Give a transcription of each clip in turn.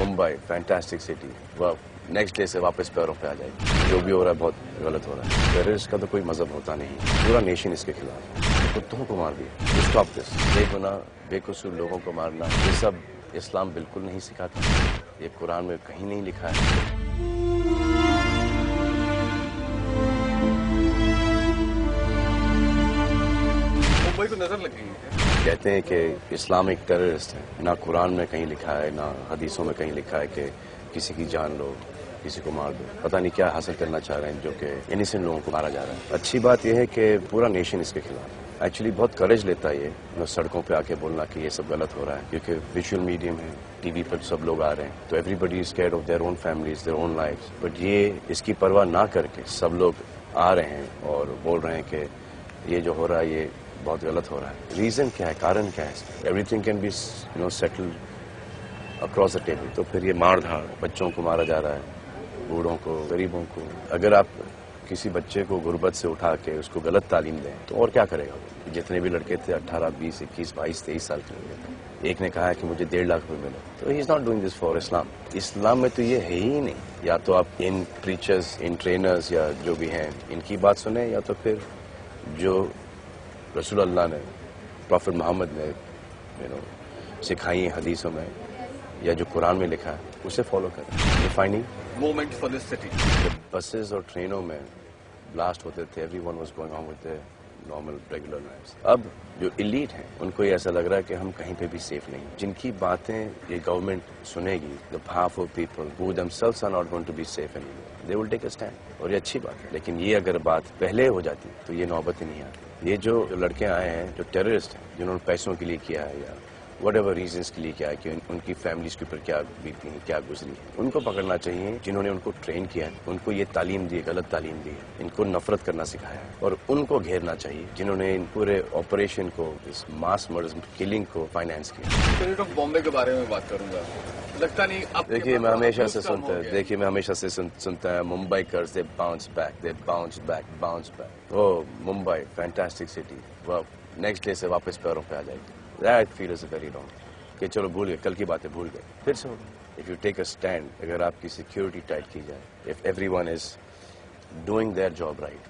Mumbai fantastic city, وہ next day سے واپس پیروں پہ آ جائے گی. جو بھی ہو رہا ہے بہت غلط ہو رہا ہے. ٹیررسٹ کا تو کوئی مذہب ہوتا نہیں، پورا نیشن اس کے خلاف ہے. کتوں کو مار دیا. Stop this. بے گناہ بے قصور لوگوں کو مارنا یہ سب اسلام بالکل نہیں سکھاتا. یہ قرآن میں کہیں نہیں لکھا ہے. ممبئی کو نظر لگ گئی ہے. کہتے ہیں کہ اسلام ایک ٹیررسٹ ہے. نہ قرآن میں کہیں لکھا ہے، نہ حدیثوں میں کہیں لکھا ہے کہ کسی کی جان لو، کسی کو مار دو. پتہ نہیں کیا حاصل کرنا چاہ رہے ہیں جو کہ انیسنٹ لوگوں کو مارا جا رہا ہے. اچھی بات یہ ہے کہ پورا نیشن اس کے خلاف ہے. ایکچولی بہت کریج لیتا ہے یہ سڑکوں پہ آ کے بولنا کہ یہ سب غلط ہو رہا ہے، کیونکہ ویژول میڈیم ہے، ٹی وی پر سب لوگ آ رہے ہیں، تو everybody is care of their own families, their own life. But یہ اس کی پرواہ نہ کر کے سب لوگ آ رہے ہیں اور بول رہے ہیں کہ یہ جو ہو رہا ہے یہ بہت غلط ہو رہا ہے. ریزن کیا ہے، کارن کیا ہے؟ Everything can be settled across the table. تو پھر یہ مار دھاڑ، بچوں کو مارا جا رہا ہے، بوڑھوں کو، غریبوں کو. اگر آپ کسی بچے کو غربت سے اٹھا کے اس کو غلط تعلیم دیں تو اور کیا کرے گا؟ جتنے بھی لڑکے تھے 18 20 21 22 23 سال کے لڑکے، ایک نے کہا کہ مجھے 1.5 لاکھ روپے ملے، تو he is not doing this for Islam. اسلام میں تو یہ ہے ہی نہیں. یا تو آپ ان پریچرز، ان ٹرینرز یا جو بھی ہیں ان کی بات سنیں، یا تو پھر جو رسول اللہ نے، پروفٹ محمد نے سکھائی حدیثوں میں یا جو قرآن میں لکھا ہے اسے فالو کریں. Defining moment for this city. Buses اور ٹرینوں میں بلاسٹ ہوتے تھے، every one was going on with normal regular lives. اب جو ایلیٹ ہیں ان کو یہ ایسا لگ رہا ہے کہ ہم کہیں پہ بھی سیف نہیں. جن کی باتیں یہ گورنمنٹ سنے گی، the powerful people who themselves are not going to be safe anymore, they will take a stand. اور یہ اچھی بات ہے. لیکن یہ اگر بات پہلے ہو جاتی تو یہ نوبت ہی نہیں آتی. یہ جو لڑکے آئے ہیں جو ٹیررسٹ ہیں، جنہوں نے پیسوں کے لیے کیا ہے یا وٹ ایور ریزنس کے لیے کیا ہے، کہ ان کی فیملیز کے اوپر کیا بیتی ہیں، کیا گزری، ان کو پکڑنا چاہیے جنہوں نے ان کو ٹرین کیا ہے، ان کو یہ تعلیم دی ہے، غلط تعلیم دی ہے، ان کو نفرت کرنا سکھایا ہے. اور ان کو گھیرنا چاہیے جنہوں نے ان پورے آپریشن کو، اس ماس مرڈر کلنگ کو فائنانس کیا. اسٹیٹ آف بامبے کے بارے میں بات کروں گا. لگتا نہیں آپ دیکھیے میں ہمیشہ سے سنتا ہے Mumbaikars they bounce back, they bounce back, bounce back. وہ ممبئی فینٹاسٹک سٹی، وہ نیکسٹ ڈے سے واپس پیروں پہ آ جائے گی. That feel is very wrong کہ چلو بھول گئے، کل کی باتیں بھول گئے، پھر سے ہوگا. If you take a stand, اگر آپ کی سیکورٹی ٹائٹ کی جائے، if everyone is doing their job right,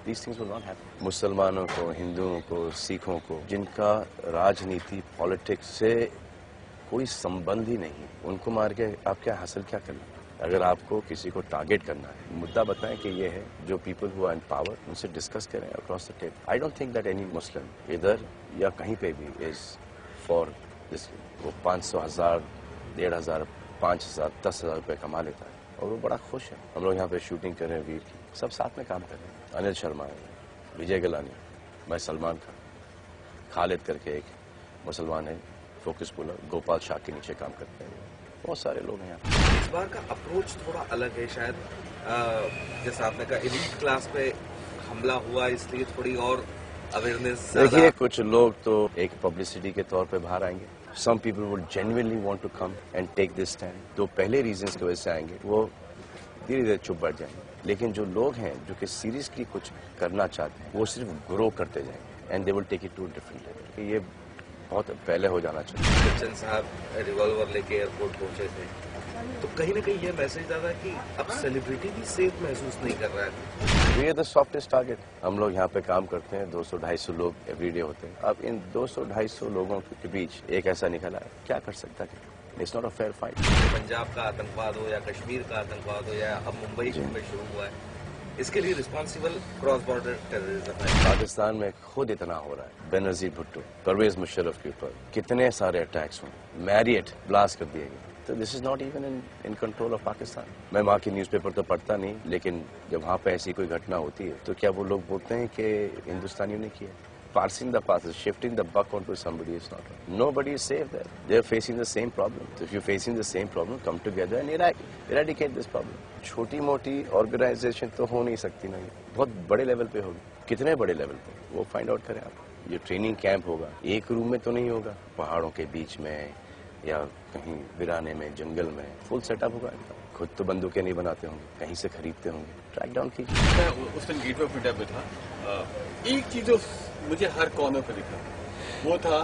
these things will not happen. مسلمانوں کو، ہندوؤں کو، سکھوں کو، جن کا راجنیتی پالیٹکس سے کوئی سمبند ہی نہیں، ان کو مار کے آپ کیا حاصل کیا کرنا؟ اگر آپ کو کسی کو ٹارگیٹ کرنا ہے، مدعا بتائیں کہ یہ ہے. جو people who are in power ان سے ڈسکس کریں across the table. I don't think that any Muslim ادھر یا کہیں پہ بھی از فار دس. وہ 500 1000 1500 5000 10,000 روپے کما لیتا ہے اور وہ بڑا خوش ہے. ہم لوگ یہاں پہ شوٹنگ کر رہے ہیں ویر کی، سب ساتھ میں کام کر رہے ہیں. انل شرما ہے، وجے گلانی، میں سلمان خان، خالد کر کے ایک مسلمان ہے فوکس پولر، گوپال شاہ کے نیچے کام کرتے ہیں. بہت سارے لوگ ہیں یہاں. اس بار کا اپروچ تھوڑا الگ ہے شاید. جیسا آپ نے کہا ایلیٹ کلاس پہ حملہ ہوا، اس لیے تھوڑی اور اویئرنیس. دیکھیے کچھ لوگ تو ایک پبلسٹی کے طور پہ باہر آئیں گے. Some people would genuinely want to come and take this stand. تو پہلے ریزنس کی وجہ سے آئیں گے، وہ دھیرے دھیرے چپ بیٹھ جائیں گے. لیکن جو لوگ ہیں جو کہ سیریسلی کچھ کرنا چاہتے ہیں، وہ صرف گرو کرتے جائیں گے and they will take it to different level. کہ یہ بہت پہلے ہو جانا چاہیے. بچن صاحب ریوالور لے کے ایئرپورٹ پہنچے تھے، تو کہیں نہ کہیں یہ میسج آتا ہے کہ اب سیلیبریٹی بھی سیف محسوس نہیں کر رہا ہے. We are the softest target. ہم لوگ یہاں پہ کام کرتے ہیں، 200-250 لوگ ایوری ڈے ہوتے ہیں. اب ان 200-250 لوگوں کے بیچ ایک ایسا نکلا ہے، کیا کر سکتا ہے؟ It's not a fair fight. Punjab کا آتنکواد ہو یا کشمیر کا آتنکواد ہو یا اب ممبئی میں شروع ہوا ہے، اس کے لیے رسپانسیبل کراس بارڈر ٹیررزم ہے. پاکستان میں خود اتنا ہو رہا ہے. بینظیر بھٹو، پرویز مشرف کے اوپر کتنے سارے اٹیکس ہوئے، میریٹ بلاسٹ کر دیے گئے. تو this is not even in control of Pakistan. میں وہاں کی نیوز پیپر تو پڑھتا نہیں، لیکن جب وہاں پہ ایسی کوئی گھٹنا ہوتی ہے تو کیا وہ لوگ بولتے ہیں کہ ہندوستانیوں نے کیا؟ Parsing the path, shifting the buck onto somebody is not right. Nobody is safe there. They are facing the same problem. So if you're facing the same problem, come together and eradicate this problem. چھوٹی موٹی organization تو ہو نہیں سکتی نا، بہت بڑے level پہ ہوگی. کتنے بڑے لیول پہ وہ فائنڈ آؤٹ کریں آپ. یہ ٹریننگ کیمپ ہوگا ایک روم میں تو نہیں ہوگا، پہاڑوں کے بیچ میں یا کہیں ویرانے میں، جنگل میں فل سیٹ اپ ہوگا. خود تو بندوقیں نہیں بناتے ہوں گے، کہیں سے خریدتے ہوں گے. ٹریک ڈاؤن کیجیے. میں اس دن گیٹ وے آف انڈیا پہ تھا. ایک چیز جو مجھے ہر کارنر پہ دکھا وہ تھا